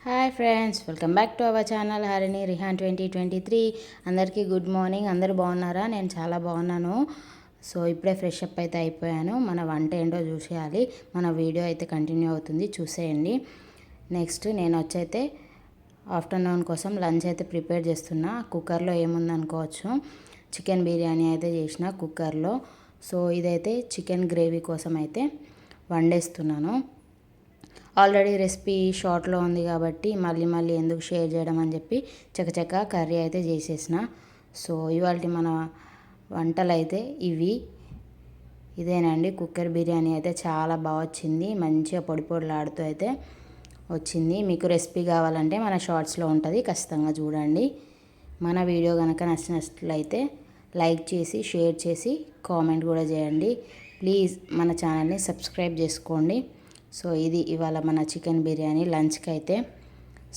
Hi friends, welcome back to our channel Harini Rehan 2023. అందరికీ good morning. అందరూ బాగున్నారా? నేను చాలా బాగున్నాను. సో ఇప్పుడే ఫ్రెష్ అప్ అయితే అయిపోయాను. మన వంట ఏంటో చూసేయాలి. మన వీడియో అయితే కంటిన్యూ అవుతుంది, చూసేయండి. నెక్స్ట్ నేను వచ్చైతే ఆఫ్టర్నూన్ కోసం లంచ్ అయితే ప్రిపేర్ చేస్తున్నా. కుక్కర్లో ఏముందనుకోవచ్చు, చికెన్ బిర్యానీ అయితే చేసిన కుక్కర్లో. సో ఇదైతే చికెన్ గ్రేవీ కోసం అయితే వండేస్తున్నాను. ఆల్రెడీ రెసిపీ షార్ట్లో ఉంది కాబట్టి మళ్ళీ ఎందుకు షేర్ చేయడం అని చెప్పి చకచక కర్రీ అయితే చేసేసిన. సో ఇవాళ మన వంటలు అయితే ఇదేనండి. కుక్కర్ బిర్యానీ అయితే చాలా బాగా వచ్చింది. మంచిగా పొడి పొడిలాడుతూ అయితే వచ్చింది. మీకు రెసిపీ కావాలంటే మన షార్ట్స్లో ఉంటుంది, ఖచ్చితంగా చూడండి. మన వీడియో కనుక నచ్చినట్లయితే లైక్ చేసి షేర్ చేసి కామెంట్ కూడా చేయండి. ప్లీజ్ మన ఛానల్ని సబ్స్క్రైబ్ చేసుకోండి. సో ఇది ఇవాళ మన చికెన్ బిర్యానీ లంచ్కి అయితే.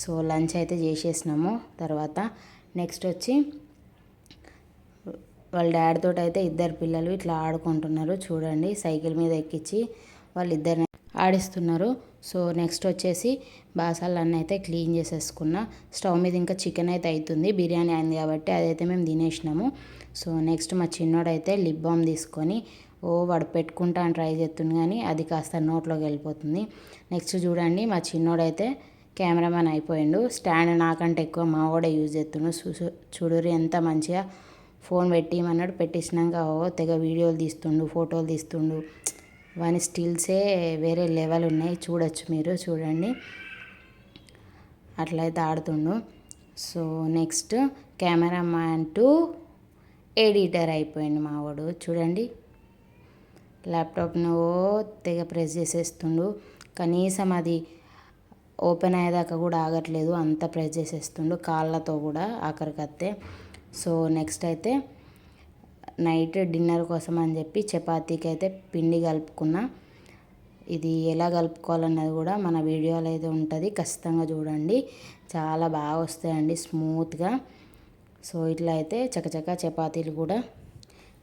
సో లంచ్ అయితే చేసేసినాము. తర్వాత నెక్స్ట్ వచ్చి వాళ్ళ డాడీ తోటి అయితే ఇద్దరు పిల్లలు ఇట్లా ఆడుకుంటున్నారు చూడండి. సైకిల్ మీద ఎక్కించి వాళ్ళిద్దరిని ఆడిస్తున్నారు. సో నెక్స్ట్ వచ్చేసి బాసాలన్నీ అయితే క్లీన్ చేసేసుకున్నా. స్టవ్ మీద ఇంకా చికెన్ అయితే అవుతుంది, బిర్యానీ అయింది కాబట్టి అదైతే మేము తినేసినాము. సో నెక్స్ట్ మా చిన్నోడైతే లిప్ బామ్ తీసుకొని వాడు పెట్టుకుంటా అని ట్రై చేస్తుంది, కానీ అది కాస్త నోట్లోకి వెళ్ళిపోతుంది. నెక్స్ట్ చూడండి, మా చిన్నోడైతే కెమెరామ్యాన్ అయిపోయిండు. స్టాండ్ నాకంటే ఎక్కువ మా వాడే యూజ్ చేస్తుండు. చూడురి ఎంత మంచిగా ఫోన్ పెట్టిమన్నాడు. పెట్టించినాక తెగ వీడియోలు తీస్తుండు, ఫోటోలు తీస్తుండు. వాని స్టిల్సే వేరే లెవెల్ ఉన్నాయి, చూడొచ్చు మీరు. చూడండి అట్లయితే ఆడుతుండు. So next cameraman to editor అయిపోయింది మావాడు. చూడండి ల్యాప్టాప్ను తెగ ప్రెస్ చేసేస్తుండు. కనీసం అది ఓపెన్ అయ్యేదాకా కూడా ఆగట్లేదు, అంత ప్రెస్ చేసేస్తుండు కాళ్ళతో కూడా ఆఖరికత్తే. సో నెక్స్ట్ అయితే నైట్ డిన్నర్ కోసం అని చెప్పి చపాతీకి అయితే పిండి కలుపుకున్నా. ఇది ఎలా కలుపుకోవాలన్నది కూడా మన వీడియోలో అయితే ఉంటుంది, ఖచ్చితంగా చూడండి. చాలా బాగా వస్తాయండి స్మూత్గా. సో ఇట్లా అయితే చకచక చపాతీలు కూడా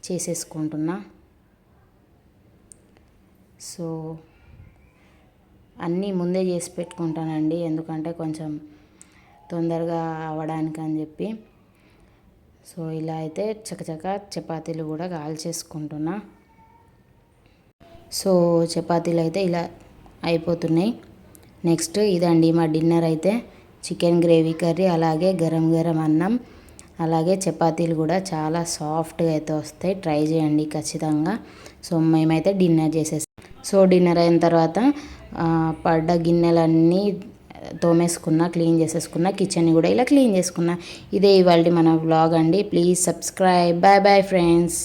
చేసేసుకుంటున్నా. సో అన్నీ ముందే చేసి పెట్టుకుంటానండి, ఎందుకంటే కొంచెం తొందరగా అవ్వడానికి అని చెప్పి. సో ఇలా అయితే చకచక చపాతీలు కూడా కాల్చేసుకుంటున్నా. సో చపాతీలు అయితే ఇలా అయిపోతున్నాయి. నెక్స్ట్ ఇదండి మా డిన్నర్ అయితే. చికెన్ గ్రేవీ కర్రీ, అలాగే గరం గరం అన్నం, అలాగే చపాతీలు కూడా చాలా సాఫ్ట్గా అయితే వస్తాయి. ట్రై చేయండి ఖచ్చితంగా. సో మేమైతే డిన్నర్ చేసేస్తాం. సో డిన్నర్ అయిన తర్వాత పడ్డ గిన్నెలన్నీ తోమేసుకున్నా, క్లీన్ చేసేసుకున్నా. కిచెన్ని కూడా ఇలా క్లీన్ చేసుకున్నా. ఇదే ఇవాళ మన వ్లాగ్ అండి. Please subscribe. Bye bye friends.